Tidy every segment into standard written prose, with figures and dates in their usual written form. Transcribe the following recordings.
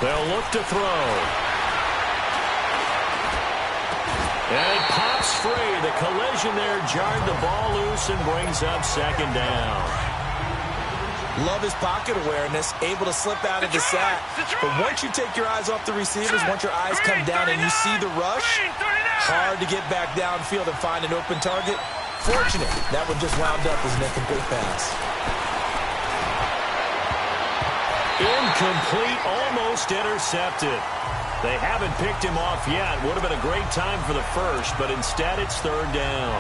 They'll look to throw. And it pops free. The collision there jarred the ball loose and brings up second down. Love his pocket awareness, able to slip out of the sack. But once you take your eyes off the receivers, once your eyes come down and you see the rush, hard to get back downfield and find an open target. Fortunate, that one just wound up as an incomplete pass. Incomplete, almost intercepted. They haven't picked him off yet. Would have been a great time for the first, but instead it's third down.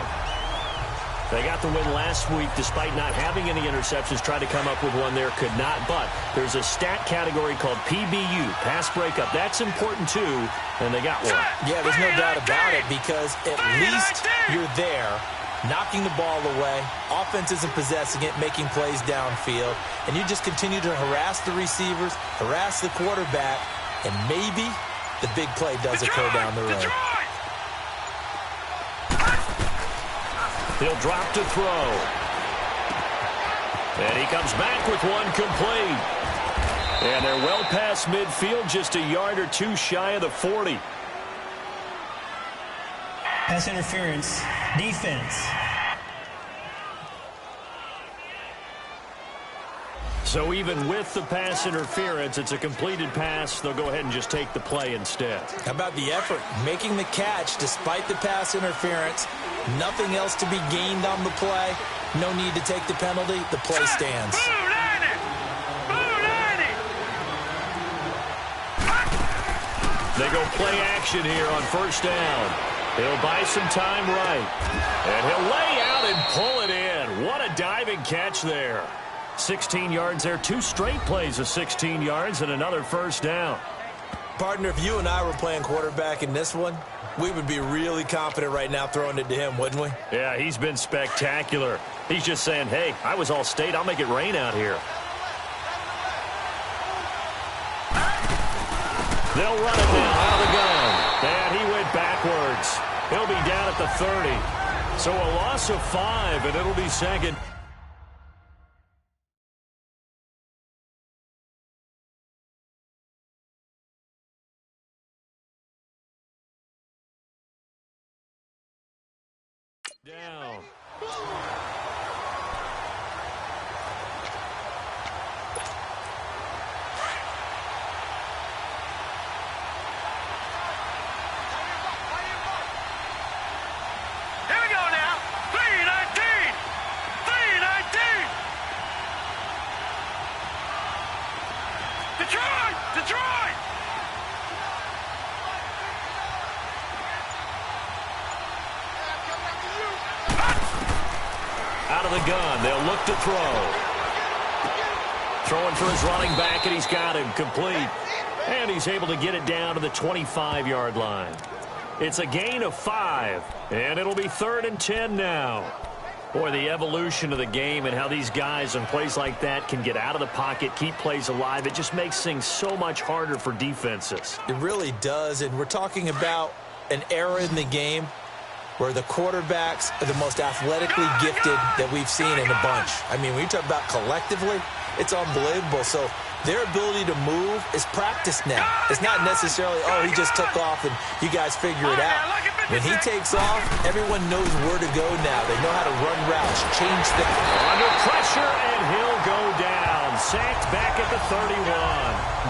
They got the win last week despite not having any interceptions. Tried to come up with one there, could not. But there's a stat category called PBU, pass breakup. That's important too, and they got one. Yeah, there's no doubt about it because at least you're there, knocking the ball away. Offense isn't possessing it, making plays downfield. And you just continue to harass the receivers, harass the quarterback, and maybe the big play does occur down the road. He'll drop to throw. And he comes back with one complete. And they're well past midfield, just a yard or two shy of the 40. Pass interference, defense. So even with the pass interference, it's a completed pass. They'll go ahead and just take the play instead. How about the effort? Making the catch despite the pass interference. Nothing else to be gained on the play. No need to take the penalty. The play stands. They go play action here on first down. He'll buy some time right. And he'll lay out and pull it in. What a diving catch there. 16 yards there. Two straight plays of 16 yards and another first down. Partner, if you and I were playing quarterback in this one, we would be really confident right now throwing it to him, wouldn't we? Yeah, he's been spectacular. He's just saying, hey, I was all state. I'll make it rain out here. They'll run it now out of the gun. And he went backwards. He'll be down at the 30. So a loss of 5, and it'll be second. Down. Detroit! Out of the gun, they'll look to throw. Throwing for his running back, and he's got him complete. And he's able to get it down to the 25-yard line. It's a gain of 5, and it'll be 3rd and 10 now. Boy, the evolution of the game and how these guys on plays like that can get out of the pocket, keep plays alive, it just makes things so much harder for defenses. It really does, and we're talking about an era in the game where the quarterbacks are the most athletically gifted that we've seen in a bunch. I mean, when you talk about collectively, it's unbelievable. So their ability to move is practiced now. It's not necessarily, oh, he just took off and you guys figure it out. When he takes off, everyone knows where to go now. They know how to run routes, change things. Under pressure, and he'll go down. Sacked back at the 31.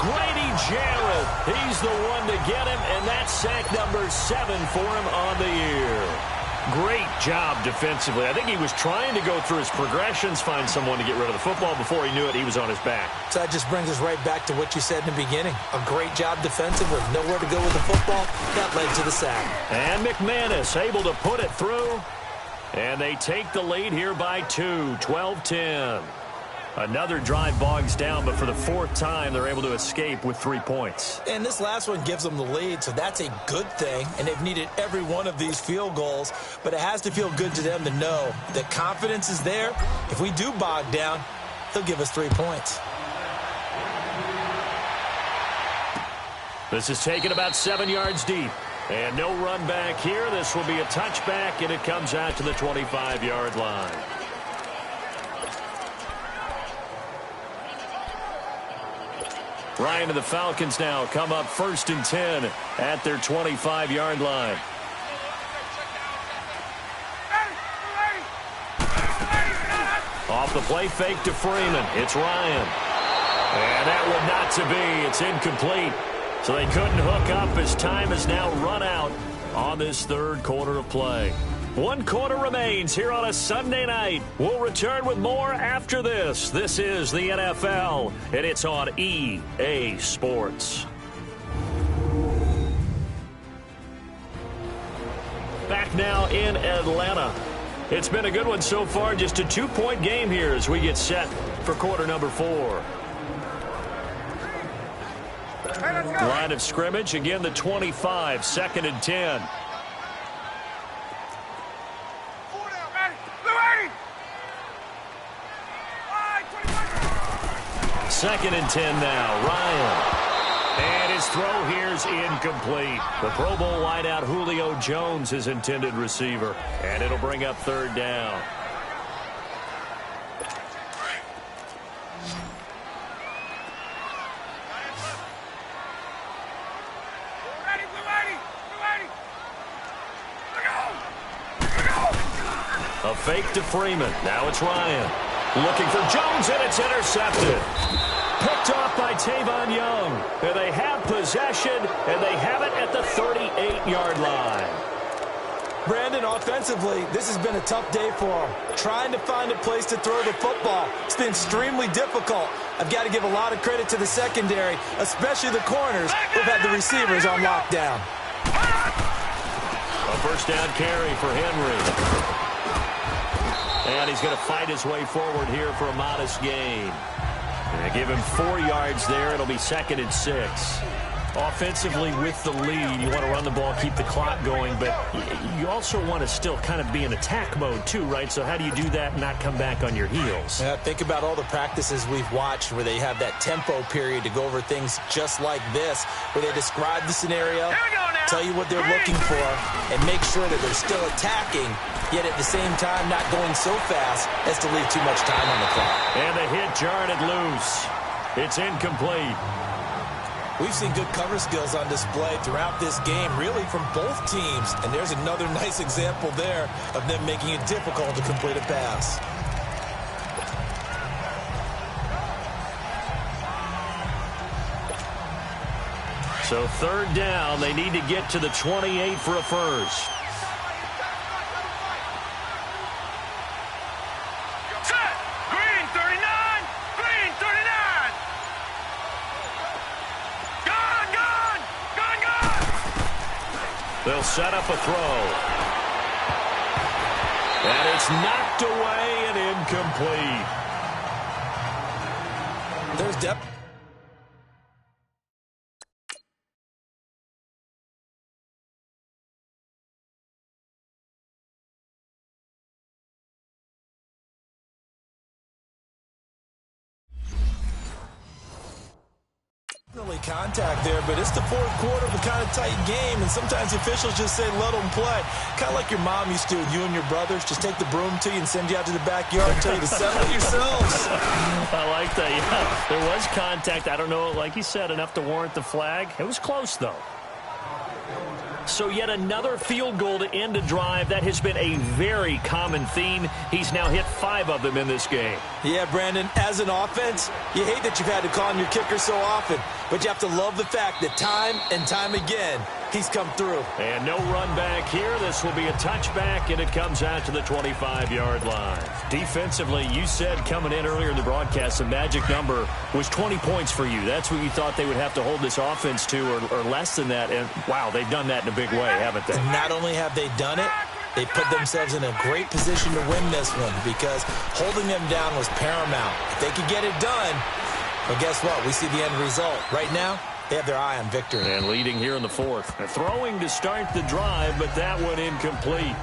Grady Jarrett, he's the one to get him, and that's sack number 7 for him on the year. Great job defensively. I think he was trying to go through his progressions, find someone to get rid of the football. Before he knew it, he was on his back. So that just brings us right back to what you said in the beginning. A great job defensively. Nowhere to go with the football. That led to the sack. And McManus able to put it through. And they take the lead here by 2, 12-10. Another drive bogs down, but for the fourth time, they're able to escape with 3 points. And this last one gives them the lead, so that's a good thing. And they've needed every one of these field goals, but it has to feel good to them to know that confidence is there. If we do bog down, they'll give us 3 points. This is taken about 7 yards deep. And no run back here. This will be a touchback, and it comes out to the 25-yard line. Ryan and the Falcons now come up 1st and 10 at their 25-yard line. Off the play fake to Freeman. It's Ryan. And that one not to be. It's incomplete. So they couldn't hook up as time has now run out on this third quarter of play. 1 quarter remains here on a Sunday night. We'll return with more after this. This is the NFL, and it's on EA Sports. Back now in Atlanta. It's been a good one so far. Just a 2-point game here as we get set for quarter number 4. Line of scrimmage, again the 25, 2nd and 10. Second and 10 now. Ryan. And his throw here's incomplete. The Pro Bowl wideout Julio Jones, his intended receiver. And it'll bring up 3rd down. A fake to Freeman. Now it's Ryan. Looking for Jones, and it's intercepted. Picked off by Tavon Young. And they have possession, and they have it at the 38-yard line. Brandon, offensively, this has been a tough day for them. Trying to find a place to throw the football. It's been extremely difficult. I've got to give a lot of credit to the secondary, especially the corners who've had the receivers on lockdown. A first down carry for Henry. And he's going to fight his way forward here for a modest gain. And give him 4 yards there. It'll be 2nd and 6. Offensively with the lead, you want to run the ball, keep the clock going, but you also want to still kind of be in attack mode too, right? So how do you do that and not come back on your heels? Yeah, think about all the practices we've watched where they have that tempo period to go over things just like this, where they describe the scenario, tell you what they're looking for, and make sure that they're still attacking, yet at the same time not going so fast as to leave too much time on the clock. And the hit jarred it loose. It's incomplete. We've seen good cover skills on display throughout this game, really from both teams. And there's another nice example there of them making it difficult to complete a pass. So 3rd down, they need to get to the 28 for a first. They'll set up a throw. And it's knocked away and incomplete. There's depth. Contact there, but it's the 4th quarter of a kind of tight game, and sometimes officials just say let them play. Kind of like your mom used to with you and your brothers. Just take the broom to you and send you out to the backyard and tell you to settle it yourselves. I like that, yeah. There was contact. I don't know, like you said, enough to warrant the flag. It was close, though. So yet another field goal to end a drive. That has been a very common theme. He's now hit 5 of them in this game. Yeah, Brandon, as an offense, you hate that you've had to call on your kicker so often, but you have to love the fact that time and time again, He's come through. And no run back here. This will be a touchback, and it comes out to the 25-yard line. Defensively, you said coming in earlier in the broadcast, the magic number was 20 points for you. That's what you thought they would have to hold this offense to, or less than that. And, wow, they've done that in a big way, haven't they? Not only have they done it, they put themselves in a great position to win this one because holding them down was paramount. If they could get it done, well, guess what? We see the end result. Right now, they have their eye on victory. And leading here in the fourth. Throwing to start the drive, but that one incomplete.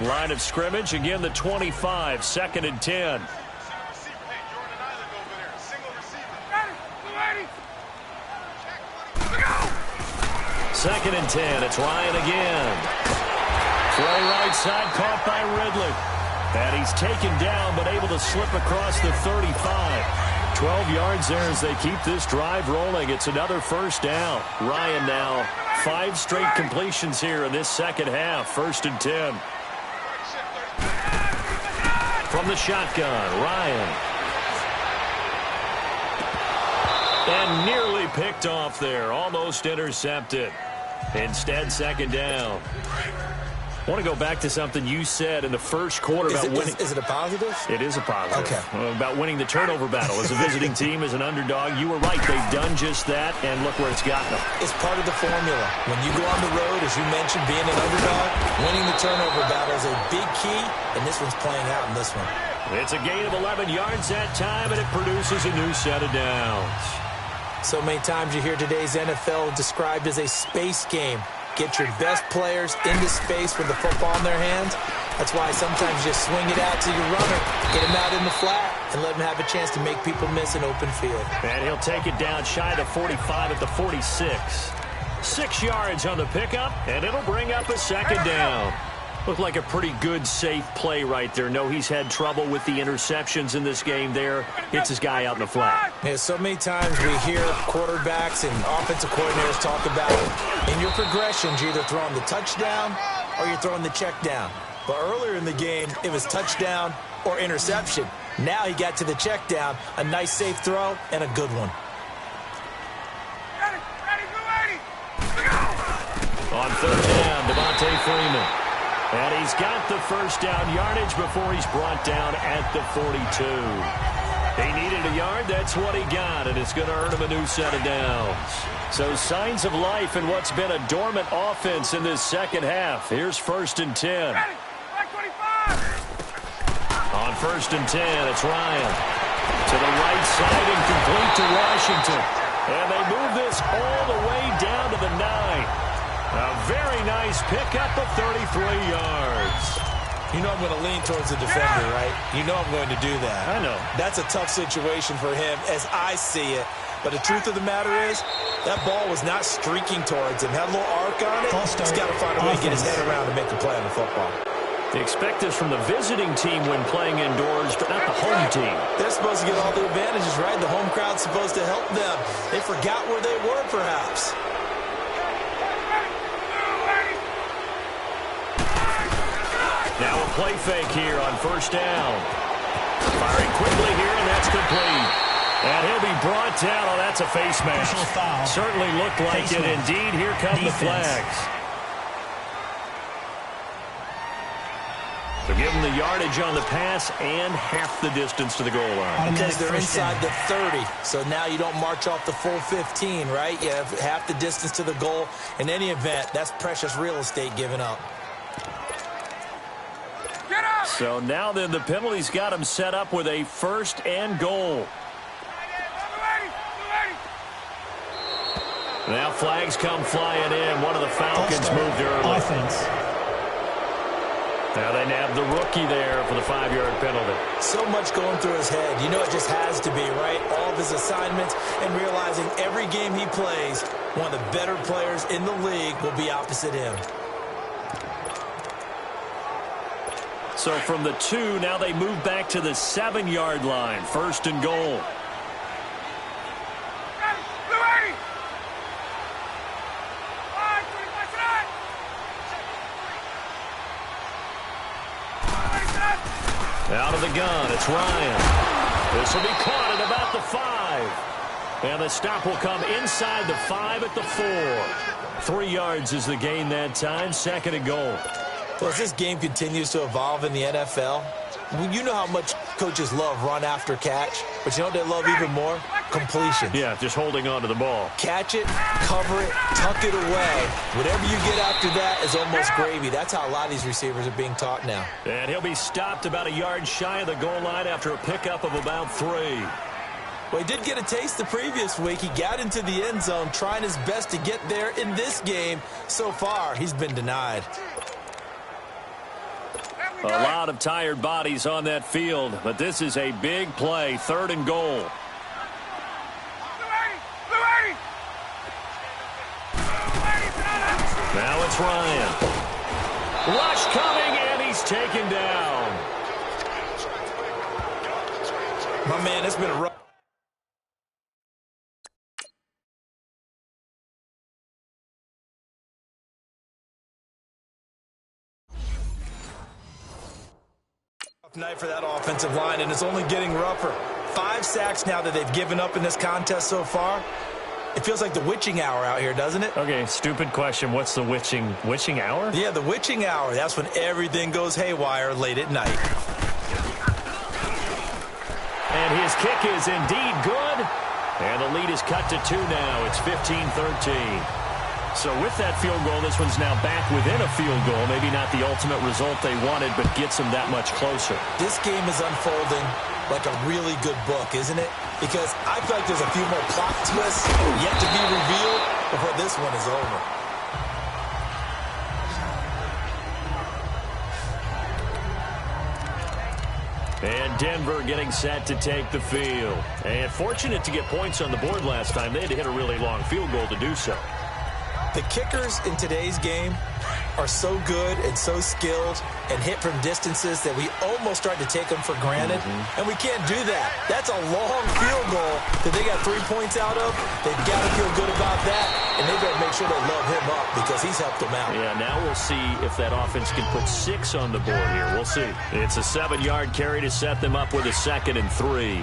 Line of scrimmage, again the 25, 2nd and 10. Second and 10, it's Ryan again. Throw right side, caught by Ridley. And he's taken down, but able to slip across the 35. 12 yards there as they keep this drive rolling. It's another first down. Ryan now 5 straight completions here in this second half. 1st and 10. From the shotgun, Ryan. And nearly picked off there. Almost intercepted. Instead, 2nd down. I want to go back to something you said in the first quarter about winning. Is it a positive? It is a positive. Okay. About winning the turnover battle. As a visiting team, as an underdog, you were right. They've done just that, and look where it's gotten them. It's part of the formula. When you go on the road, as you mentioned, being an underdog, winning the turnover battle is a big key, and this one's playing out in this one. It's a gain of 11 yards that time, and it produces a new set of downs. So many times you hear today's NFL described as a space game. Get your best players into space with the football in their hands. That's why sometimes you just swing it out to your runner, get him out in the flat, and let him have a chance to make people miss an open field. And he'll take it down shy of the 45 at the 46. 6 yards on the pickup, and it'll bring up a 2nd down. Looked like a pretty good, safe play right there. No, he's had trouble with the interceptions in this game there. Hits his guy out in the flat. Yeah, so many times we hear quarterbacks and offensive coordinators talk about in your progressions, you're either throwing the touchdown or you're throwing the check down. But earlier in the game, it was touchdown or interception. Now he got to the check down, a nice safe throw, and a good one. On 3rd down, Devontae Freeman. And he's got the first down yardage before he's brought down at the 42. He needed a yard, that's what he got, and it's going to earn him a new set of downs. So signs of life in what's been a dormant offense in this second half. Here's 1st and 10. On 1st and 10, it's Ryan. To the right side and complete to Washington. And they move this all the way down to the 9. A very nice pickup of 33 yards. You know I'm going to lean towards the defender, right? You know I'm going to do that. I know. That's a tough situation for him as I see it. But the truth of the matter is, that ball was not streaking towards him. Had a little arc on it. He's got to find a way to get his head around and make a play on the football. They expect this from the visiting team when playing indoors, but not the home team. They're supposed to get all the advantages, right? The home crowd's supposed to help them. They forgot where they were, perhaps. Now a play fake here on 1st down. Firing quickly here, and that's complete. And he'll be brought down. Oh, that's a face mask. Certainly looked like it. Indeed, here come the flags. So give them the yardage on the pass and half the distance to the goal line. Because they're inside the 30. So now you don't march off the full 15, right? You have half the distance to the goal. In any event, that's precious real estate given up. So now then the penalty's got him set up with a 1st and goal. Now flags come flying in. One of the Falcons moved early. Offense. Now they nab the rookie there for the 5-yard penalty. So much going through his head. You know it just has to be, right? All of his assignments and realizing every game he plays, one of the better players in the league will be opposite him. So from the 2, now they move back to the 7-yard line. 1st and goal. Out of the gun, it's Ryan. This will be caught at about the 5. And the stop will come inside the 5 at the 4. 3 yards is the gain that time, 2nd and goal. Well, as this game continues to evolve in the NFL, you know how much coaches love run after catch, but you know what they love even more? Completion. Yeah, just holding on to the ball. Catch it, cover it, tuck it away. Whatever you get after that is almost gravy. That's how a lot of these receivers are being taught now. And he'll be stopped about a yard shy of the goal line after a pickup of about 3. Well, he did get a taste the previous week. He got into the end zone trying his best to get there in this game. So far, he's been denied. A lot of tired bodies on that field, but this is a big play, 3rd and goal. Now it's Ryan. Rush coming, and he's taken down. My man, it's been a rough night for that offensive line, and it's only getting rougher. 5 sacks now that they've given up in this contest so far. It feels like the witching hour out here, doesn't it? Okay, stupid question. What's the witching hour? Yeah, the witching hour. That's when everything goes haywire late at night. And his kick is indeed good. And the lead is cut to 2 now. It's 15-13. So with that field goal, this one's now back within a field goal. Maybe not the ultimate result they wanted, but gets them that much closer. This game is unfolding like a really good book, isn't it? Because I feel like there's a few more plot twists yet to be revealed before this one is over. And Denver getting set to take the field. And fortunate to get points on the board last time. They had to hit a really long field goal to do so. The kickers in today's game are so good and so skilled and hit from distances that we almost start to take them for granted. And we can't do that. That's a long field goal that they got 3 points out of. They've got to feel good about that, and they better make sure they love him up because he's helped them out. Yeah, now we'll see if that offense can put 6 on the board here. We'll see. It's a 7-yard carry to set them up with a 2nd and 3.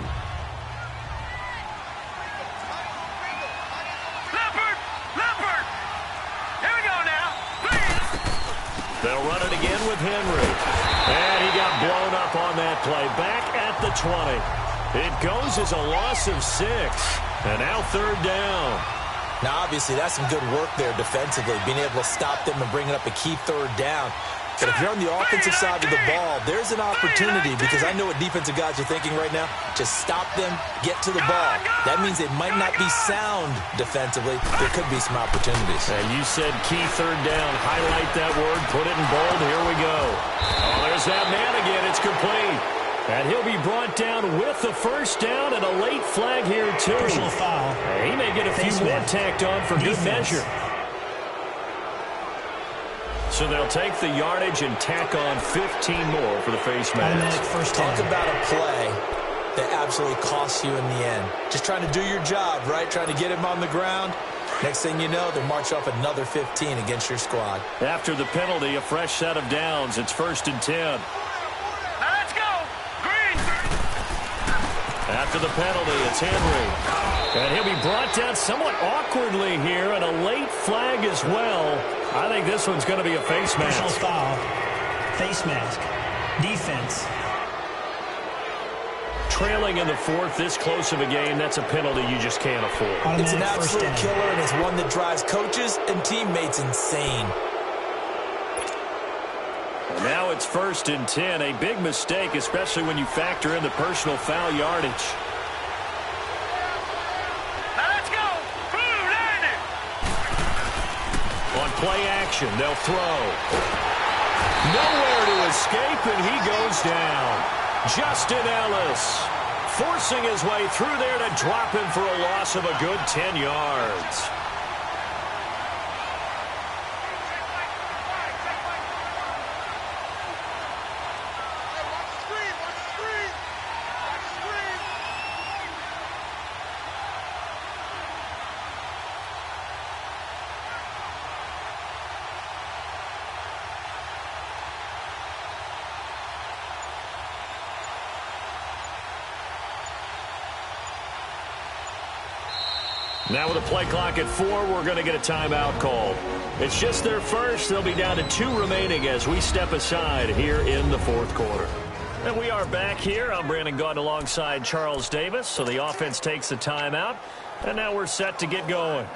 They'll run it again with Henry. And he got blown up on that play. Back at the 20. It goes as a loss of 6. And now 3rd down. Now, obviously, that's some good work there defensively, being able to stop them and bringing up a key 3rd down. But if you're on the offensive side of the ball, there's an opportunity because I know what defensive guys are thinking right now. Just stop them, get to the ball. That means they might not be sound defensively. There could be some opportunities. And you said key 3rd down. Highlight that word. Put it in bold. Here we go. Oh, there's that man again. It's complete. And he'll be brought down with the 1st down and a late flag here, too. Personal foul. He may get a few more tacked on for good measure. So they'll take the yardage and tack on 15 more for the face mask. Talk about a play that absolutely costs you in the end. Just trying to do your job, right? Trying to get him on the ground. Next thing you know, they'll march off another 15 against your squad. After the penalty, a fresh set of downs. It's 1st and 10. Let's go! Green! After the penalty, it's Henry. And he'll be brought down somewhat awkwardly here, and a late flag as well. I think this one's going to be a face mask. Personal foul. Face mask. Defense. Trailing in the 4th, this close of a game, that's a penalty you just can't afford. It's an absolute killer, and it's one that drives coaches and teammates insane. And now it's 1st and 10. A big mistake, especially when you factor in the personal foul yardage. Play action. They'll throw. Nowhere to escape, and he goes down. Justin Ellis forcing his way through there to drop him for a loss of a good 10 yards. Now with a play clock at 4, we're going to get a timeout called. It's just their first. They'll be down to 2 remaining as we step aside here in the fourth quarter. And we are back here. I'm Brandon Gaudin alongside Charles Davis. So the offense takes the timeout. And now we're set to get going.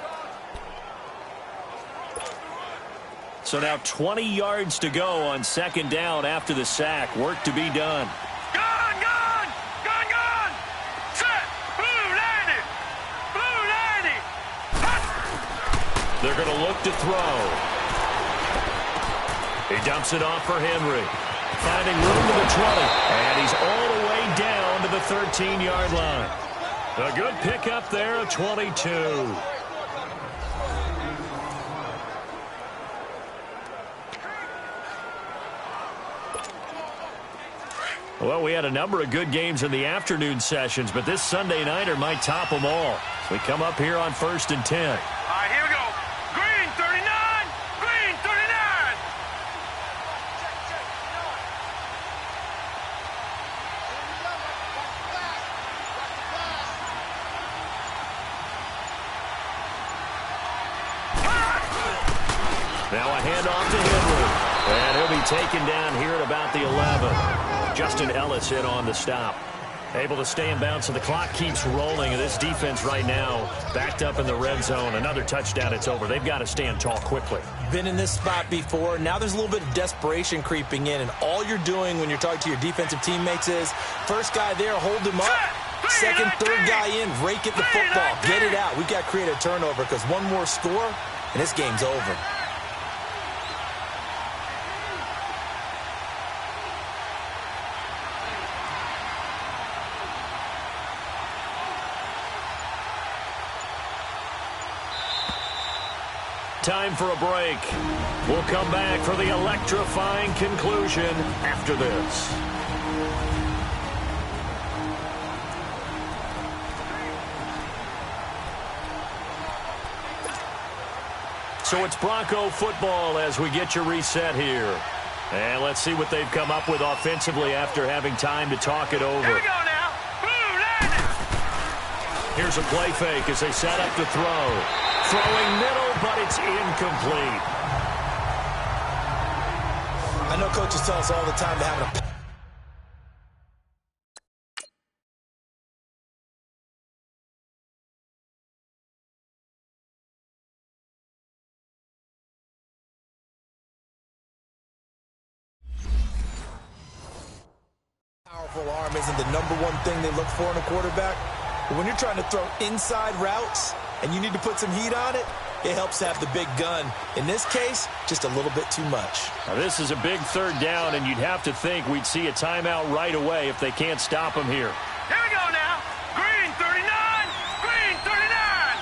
So now 20 yards to go on second down after the sack. Work to be done. They're going to look to throw. He dumps it off for Henry. Finding room to the 20. And he's all the way down to the 13-yard line. A good pickup there of 22. Well, we had a number of good games in the afternoon sessions, but this Sunday nighter might top them all. We come up here on 1st and 10. All right, here we go. Green, 39. Green, 39. Now a handoff to Henry. And he'll be taken down here at about the 11. Justin Ellis in on the stop. Able to stay in bounds, so the clock keeps rolling. And this defense right now backed up in the red zone. Another touchdown, it's over. They've got to stand tall quickly. Been in this spot before. Now there's a little bit of desperation creeping in. And all you're doing when you're talking to your defensive teammates is, first guy there, hold him up. Second, third guy in, rake at the football. Get it out. We've got to create a turnover because one more score, and this game's over. Time for a break. We'll come back for the electrifying conclusion after this. So it's Bronco football as we get you reset here. And let's see what they've come up with offensively after having time to talk it over. Here we go now. Boom, landed. Here's a play fake as they set up to throw. Throwing middle, but it's incomplete. I know coaches tell us all the time to have a powerful arm isn't the number one thing they look for in a quarterback. But when you're trying to throw inside routes and you need to put some heat on it, it helps to have the big gun. In this case, just a little bit too much. Now, this is a big third down, and you'd have to think we'd see a timeout right away if they can't stop him here. Here we go now. Green, 39. Green, 39.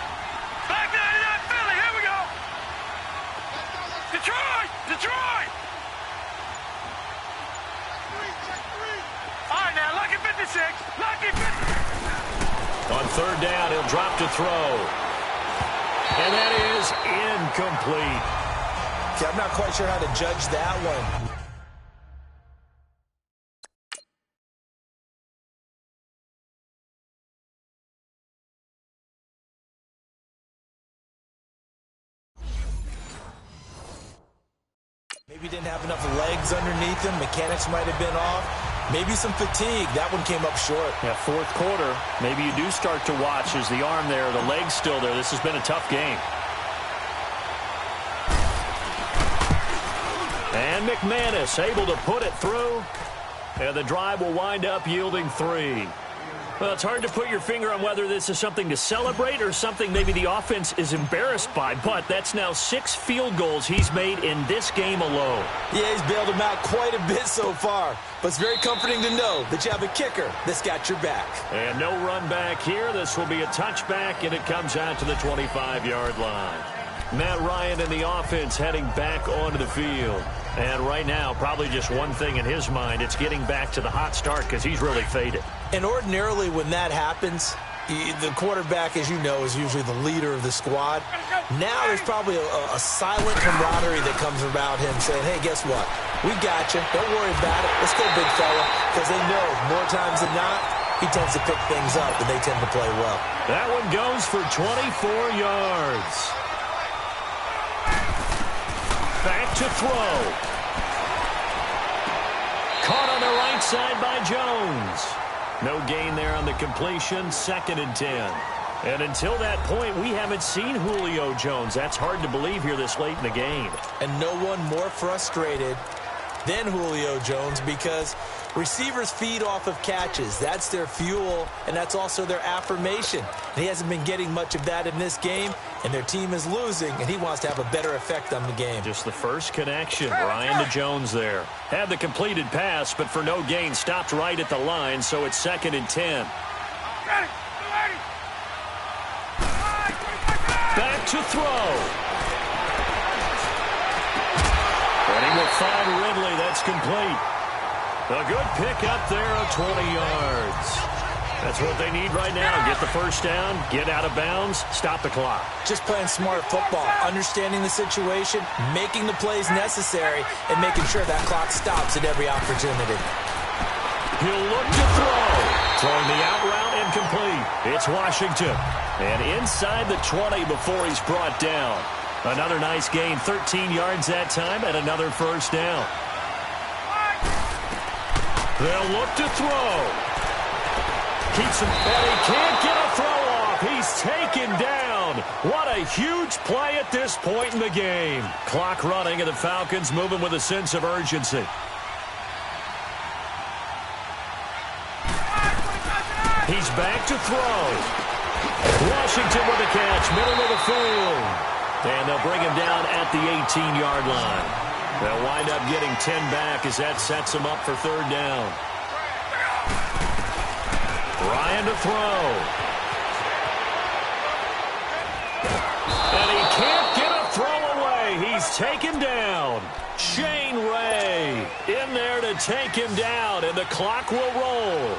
Black 99, Philly. Here we go. Detroit. Detroit. All right, now, lucky 56. Lucky 50. On third down, he'll drop to throw. And that is incomplete. See, I'm not quite sure how to judge that one. Maybe didn't have enough legs underneath him. Mechanics might have been off. Maybe some fatigue. That one came up short. Yeah, fourth quarter, maybe you do start to watch as the arm there, the leg's still there. This has been a tough game. And McManus able to put it through. And the drive will wind up yielding 3. Well, it's hard to put your finger on whether this is something to celebrate or something maybe the offense is embarrassed by, but that's now 6 field goals he's made in this game alone. Yeah, he's bailed him out quite a bit so far, but it's very comforting to know that you have a kicker that's got your back. And no run back here. This will be a touchback, and it comes out to the 25-yard line. Matt Ryan and the offense heading back onto the field. And right now, probably just one thing in his mind, it's getting back to the hot start because he's really faded. And ordinarily when that happens, the quarterback, as you know, is usually the leader of the squad. Now there's probably a silent camaraderie that comes about him saying, hey, guess what? We got you. Don't worry about it. Let's go, big fella. Because they know more times than not, he tends to pick things up, and they tend to play well. That one goes for 24 yards. Back to throw. Caught on the right side by Jones. No gain there on the completion, 2nd and 10. And until that point, we haven't seen Julio Jones. That's hard to believe here this late in the game. And no one more frustrated than Julio Jones because receivers feed off of catches. That's their fuel, and that's also their affirmation. And he hasn't been getting much of that in this game, and their team is losing, and he wants to have a better effect on the game. Just the first connection, Ryan to Jones there. Had the completed pass, but for no gain, stopped right at the line, so it's 2nd and 10. Back to throw. And he will find Ridley. That's complete. A good pickup there of 20 yards. That's what they need right now. Get the first down, get out of bounds, stop the clock. Just playing smart football, understanding the situation, making the plays necessary, and making sure that clock stops at every opportunity. He'll look to throw. Throwing the out route incomplete. It's Washington. And inside the 20 before he's brought down. Another nice gain, 13 yards that time, and another first down. They'll look to throw. Keeps him, and he can't get a throw off. He's taken down. What a huge play at this point in the game. Clock running, and the Falcons moving with a sense of urgency. He's back to throw. Washington with a catch, middle of the field. And they'll bring him down at the 18-yard line. They'll wind up getting 10 back as that sets them up for 3rd down. Ryan to throw. And he can't get a throw away. He's taken down. Shane Ray in there to take him down, and the clock will roll.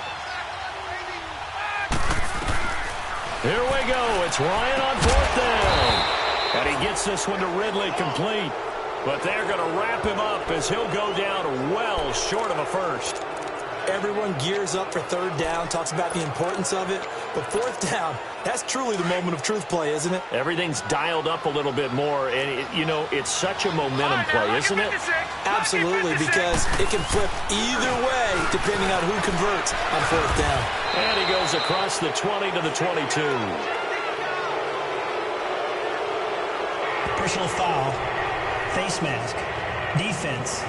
Here we go. It's Ryan on 4th down. And he gets this one to Ridley complete. But they're going to wrap him up as he'll go down well short of a first. Everyone gears up for 3rd down, talks about the importance of it. But 4th down, that's truly the moment of truth play, isn't it? Everything's dialed up a little bit more. And, it's such a momentum play, isn't it? Absolutely, because it can flip either way depending on who converts on 4th down. And he goes across the 20 to the 22. Personal foul. Face mask. Defense.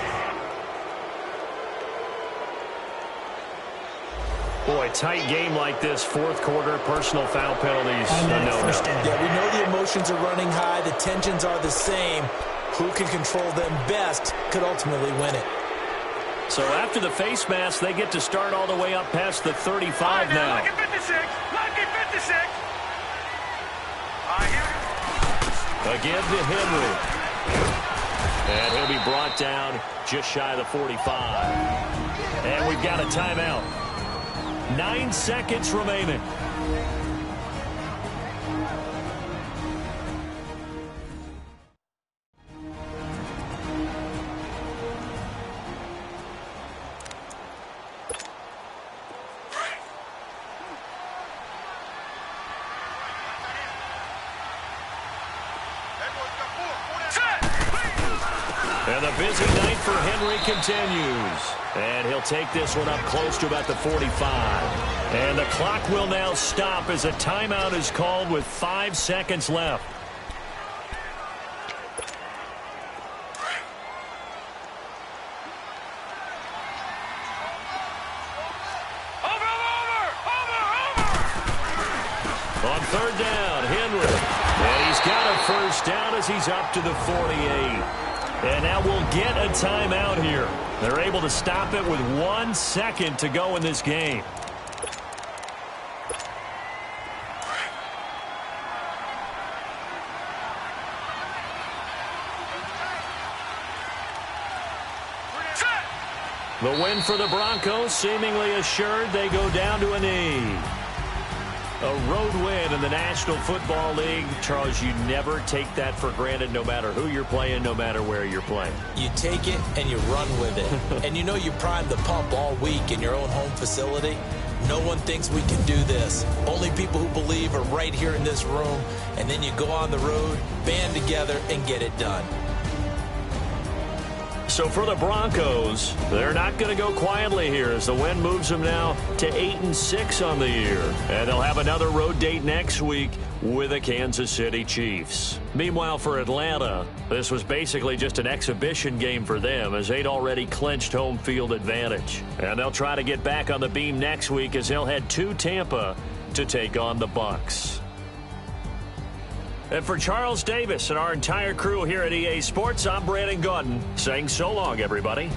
Boy, tight game like this, 4th quarter, personal foul penalties. First down. Yeah, we know the emotions are running high. The tensions are the same. Who can control them best could ultimately win it. So after the face mask, they get to start all the way up past the 35 now. Lucky 56. Lucky 56. Again to Henry. And he'll be brought down just shy of the 45. And we've got a timeout. 9 seconds remaining. And the busy night for Henry continues. And he'll take this one up close to about the 45. And the clock will now stop as a timeout is called with 5 seconds left. On 3rd down, Henry. And he's got a first down as he's up to the 48. And now we'll get a timeout here. They're able to stop it with 1 second to go in this game. The win for the Broncos seemingly assured. They go down to a knee. A road win in the National Football League. Charles, you never take that for granted no matter who you're playing, no matter where you're playing. You take it and you run with it. And you know you primed the pump all week in your own home facility. No one thinks we can do this. Only people who believe are right here in this room. And then you go on the road, band together, and get it done. So for the Broncos, they're not going to go quietly here as the win moves them now to 8-6 on the year. And they'll have another road date next week with the Kansas City Chiefs. Meanwhile, for Atlanta, this was basically just an exhibition game for them as they'd already clinched home field advantage. And they'll try to get back on the beam next week as they'll head to Tampa to take on the Bucs. And for Charles Davis and our entire crew here at EA Sports, I'm Brandon Gaudin saying so long, everybody.